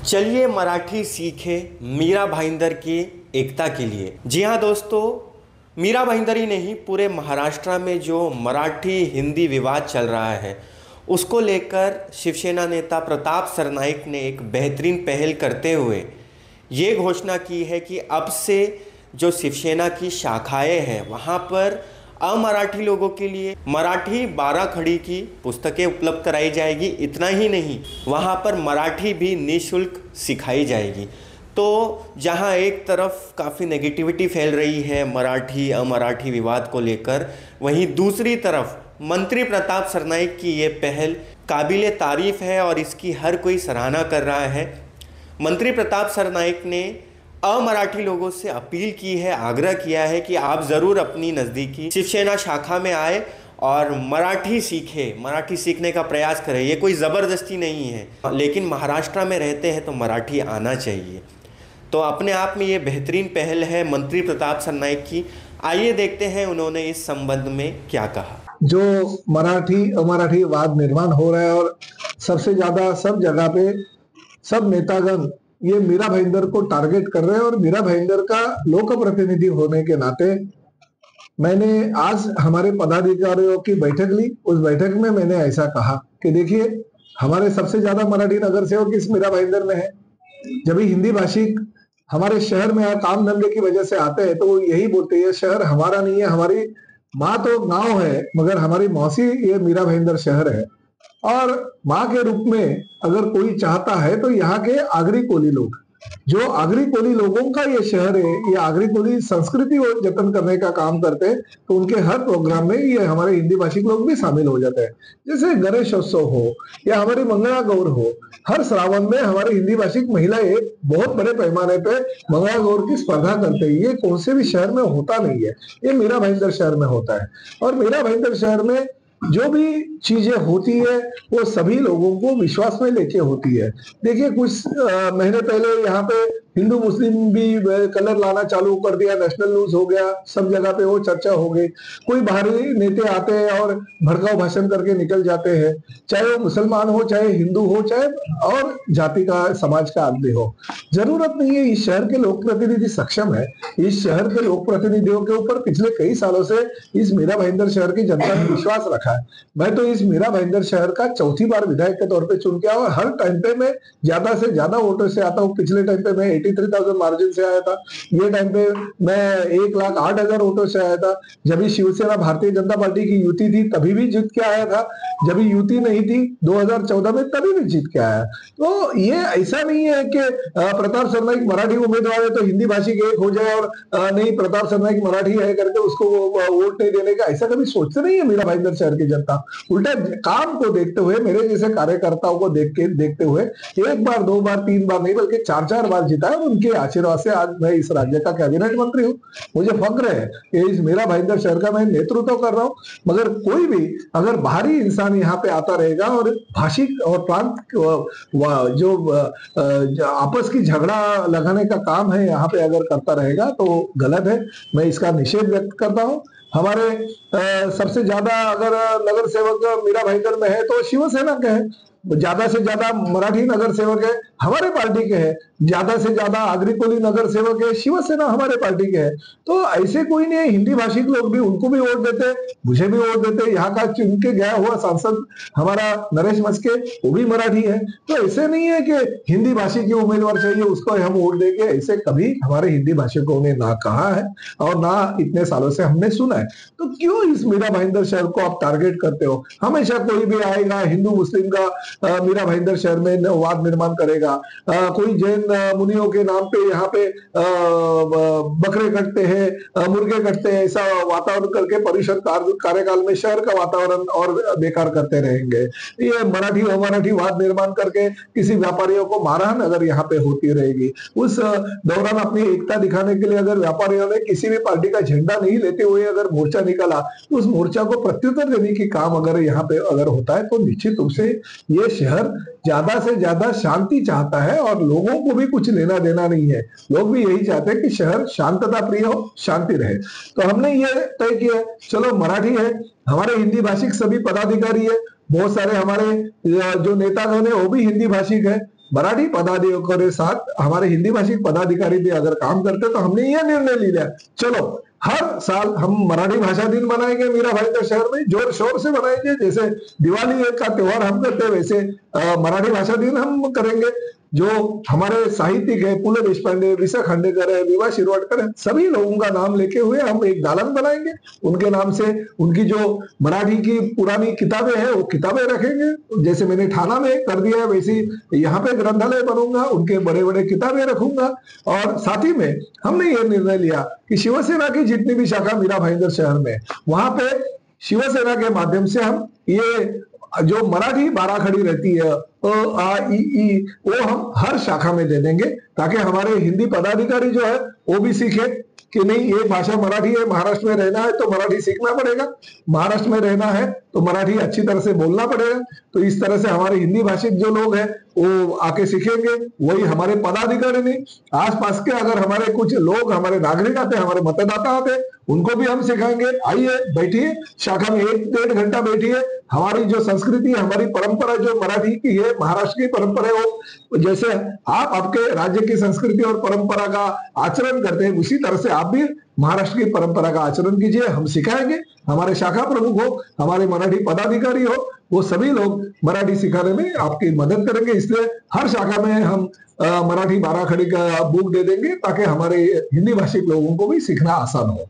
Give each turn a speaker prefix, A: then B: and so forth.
A: चलिए मराठी सीखे मीरा भाईंदर की एकता के लिए। जी हाँ दोस्तों, मीरा भाईंदर ही नहीं, पूरे महाराष्ट्र में जो मराठी हिंदी विवाद चल रहा है उसको लेकर शिवसेना नेता प्रताप सरनाईक ने एक बेहतरीन पहल करते हुए ये घोषणा की है कि अब से जो शिवसेना की शाखाएं हैं वहाँ पर अमराठी लोगों के लिए मराठी 12 खड़ी की पुस्तकें उपलब्ध कराई जाएगी। इतना ही नहीं, वहाँ पर मराठी भी निःशुल्क सिखाई जाएगी। तो जहाँ एक तरफ काफ़ी नेगेटिविटी फैल रही है मराठी अमराठी विवाद को लेकर, वहीं दूसरी तरफ मंत्री प्रताप सरनाईक की ये पहल काबिले तारीफ़ है और इसकी हर कोई सराहना कर रहा है। मंत्री प्रताप सरनाईक ने अमराठी लोगों से अपील की है, आग्रह किया है कि आप ज़रूर अपनी नज़दीकी शिवसेना शाखा में आए और मराठी सीखें, मराठी सीखने का प्रयास करें। ये कोई ज़बरदस्ती नहीं है, लेकिन महाराष्ट्र में रहते हैं तो मराठी आना चाहिए। तो अपने आप में ये बेहतरीन पहल है मंत्री प्रताप सरनाईक की। आइए देखते हैं उन्होंने इस संबंध में क्या कहा।
B: जो मराठी अमराठी वाद निर्माण हो रहा है और सबसे ज्यादा सब जगह पे सब नेतागण ये मीरा भाईंदर को टारगेट कर रहे हैं और मीरा भाईंदर का लोक प्रतिनिधि होने के नाते मैंने आज हमारे पदाधिकारियों की बैठक ली। उस बैठक में मैंने ऐसा कहा कि देखिए, हमारे सबसे ज्यादा मराठी नगर सेवक इस मीरा भाईंदर में है। जब भी हिंदी भाषिक हमारे शहर में काम धंधे की वजह से आते हैं तो वो यही बोलते हैं, ये शहर हमारा नहीं है, हमारी माँ तो गांव है मगर हमारी मौसी ये मीरा भाईंदर शहर है। और माँ के रूप में अगर कोई चाहता है तो यहाँ के आगरी कोली लोग, जो आगरी कोली लोगों का ये शहर है, ये आगरी कोली संस्कृति और जतन करने का काम करते हैं, तो उनके हर प्रोग्राम में ये हमारे हिंदी भाषिक लोग भी शामिल हो जाते हैं। जैसे गणेशोत्सव हो या हमारी मंगला गौर हो, हर श्रावण में हमारी हिंदी भाषिक महिलाएं बहुत बड़े पैमाने पे मंगला गौर की स्पर्धा करते हैं। ये कौन से भी शहर में होता नहीं है, ये मीरा भाईंदर शहर में होता है। और मीरा भाईंदर शहर में जो भी चीजें होती है वो सभी लोगों को विश्वास में लेके होती है। देखिए, कुछ महीने पहले यहाँ पे हिंदू मुस्लिम भी कलर लाना चालू कर दिया, नेशनल न्यूज हो गया, सब जगह पे वो चर्चा हो गई। कोई बाहरी नेता आते हैं और भड़काऊ भाषण करके निकल जाते हैं, चाहे वो मुसलमान हो, चाहे हिंदू हो, चाहे और जाति का समाज का आदमी हो। जरूरत नहीं है, इस शहर के लोक प्रतिनिधि सक्षम है। इस शहर के लोक प्रतिनिधियों के ऊपर पिछले कई सालों से इस मीरा भाईंदर शहर की जनता ने विश्वास रखा है। मैं तो इस मीरा भाईंदर शहर का चौथी बार विधायक के तौर पे चुन के आया और हर टाइम पे मैं ज्यादा से ज्यादा वोटों से आता हूँ। पिछले टाइम पे मैं 83,000 मार्जिन से आया था, ये टाइम पे मैं 1,08,000 वोटों से आया था। जब भी शिवसेना भारतीय जनता पार्टी की युति थी तभी भी जीत के आया था, जब भी युति नहीं थी 2014 में तभी भी जीत के आया। तो ये ऐसा नहीं है कि प्रताप सरनाईक मराठी उम्मीदवार है तो हिंदी भाषी एक हो जाए और नहीं प्रताप सरनाईक मराठी है करके उसको वोट नहीं देने का, ऐसा कभी सोचते नहीं है मीरा भाईंदर शहर की जनता। उल्टा काम को देखते हुए, मेरे जैसे कार्यकर्ताओं को देखते हुए एक बार, दो बार, तीन बार नहीं बल्कि 4-4 बार जीता है। उनके आशीर्वाद से आज मैं इस राज्य का कैबिनेट मंत्री हूँ। मुझे फक्र है कि इस मीरा भाईंदर शहर का मैं नेतृत्व कर रहा हूँ। मगर कोई भी अगर बाहरी इंसान यहाँ पे आता रहेगा और भाषिक और प्रांत जो आपस की झगड़ा लगाने का काम है यहाँ पे अगर करता रहेगा तो गलत है। मैं इसका निषेध व्यक्त करता हूँ। हमारे सबसे ज्यादा अगर नगर सेवक मीरा भाईंदर में है तो शिवसेना के है, ज्यादा से ज्यादा मराठी नगर सेवक है हमारे पार्टी के है, ज्यादा से ज्यादा आगरी कोली नगर सेवक है शिवसेना हमारे पार्टी के है। तो ऐसे कोई नहीं है, हिंदी भाषिक लोग भी उनको भी वोट देते, मुझे भी वोट देते। यहाँ का चुन के गया हुआ सांसद हमारा नरेश मस्के वो भी मराठी है। तो ऐसे नहीं है कि हिंदी भाषी की उम्मीदवार चाहिए उसको हम वोट देंगे, ऐसे कभी हमारे हिंदी भाषिकों ने ना कहा है और ना इतने सालों से हमने सुना है। तो क्यों इस मीरा भाईंदर शहर को आप टारगेट करते हो? हमेशा कोई भी आएगा हिंदू मुस्लिम का मीरा भाईंदर शहर में वाद निर्माण करेगा। कोई जैन मुनियों के नाम पे यहाँ पे बकरे कटते हैं, मुर्गे कटते हैं, ऐसा वातावरण करके परिषद कार्यकाल में शहर का वातावरण और बेकार करते रहेंगे। ये मराठी अमराठी वाद निर्माण करके किसी व्यापारियों को मारहान अगर यहाँ पे होती रहेगी, उस दौरान अपनी एकता दिखाने के लिए अगर व्यापारियों ने किसी भी पार्टी का झंडा नहीं लेते हुए अगर मोर्चा निकाला तो उस मोर्चा को प्रत्युत्तर देने की काम अगर यहाँ पे अगर होता है तो निश्चित रूप से ये शहर ज्यादा से ज्यादा शांति चाहता है और लोगों को भी कुछ लेना देना नहीं है। लोग भी यही चाहते हैं कि शहर शांतता प्रिय हो, शांति रहे। तो हमने ये तय किया, चलो मराठी है, हमारे हिंदी भाषिक सभी पदाधिकारी है, बहुत सारे हमारे जो नेतागण है वो भी हिंदी भाषिक है। मराठी पदाधिकारियों के साथ हमारे हिंदी भाषी पदाधिकारी भी अगर काम करते तो हमने यह निर्णय लिया, चलो हर साल हम मराठी भाषा दिन मनाएंगे मीरा भाईंदर शहर में, जोर शोर से मनाएंगे। जैसे दिवाली का त्योहार हम करते हैं वैसे मराठी भाषा दिन हम करेंगे। जो हमारे साहित्यिक है, पुले देशपांडे, विसा खांडेकर है, विवा शिरवाडकर है, सभी लोगों का नाम लेके हुए हम एक दालन बनाएंगे। उनके नाम से उनकी जो मराठी की पुरानी किताबें हैं वो किताबें रखेंगे। जैसे मैंने थाना में कर दिया है वैसे यहाँ पे ग्रंथालय बनूंगा, उनके बड़े बड़े किताबें रखूंगा। और साथ ही में हमने ये निर्णय लिया कि शिवसेना की जितनी भी शाखा मीरा भाईंदर शहर में, वहां पे शिवसेना के माध्यम से हम ये जो मराठी बाराखड़ी रहती है अ आ इ ई, वो हम हर शाखा में दे देंगे, ताकि हमारे हिंदी पदाधिकारी जो है वो भी सीखे कि नहीं ये भाषा मराठी है, महाराष्ट्र में रहना है तो मराठी सीखना पड़ेगा, महाराष्ट्र में रहना है तो मराठी अच्छी तरह से बोलना पड़ेगा। तो इस तरह से हमारे हिंदी भाषिक जो लोग हैं वो आके सीखेंगे। वही हमारे पदाधिकारी नहीं, आसपास के अगर हमारे कुछ लोग, हमारे नागरिक आते, हमारे मतदाता आते, उनको भी हम सिखाएंगे। आइए बैठिए, शाखा में 1-1.5 घंटा बैठिए। हमारी जो संस्कृति, हमारी परंपरा जो मराठी की है, महाराष्ट्र की परंपरा है, वो जैसे आप आपके राज्य की संस्कृति और परंपरा का आचरण करते हैं उसी तरह से आप भी महाराष्ट्र की परंपरा का आचरण कीजिए। हम सिखाएंगे, हमारे शाखा प्रमुख हो, हमारे मराठी पदाधिकारी हो, वो सभी लोग मराठी सिखाने में आपकी मदद करेंगे। इसलिए हर शाखा में हम मराठी बाराखड़ी का बुक दे देंगे ताकि हमारे हिंदी भाषिक लोगों को भी सीखना आसान हो।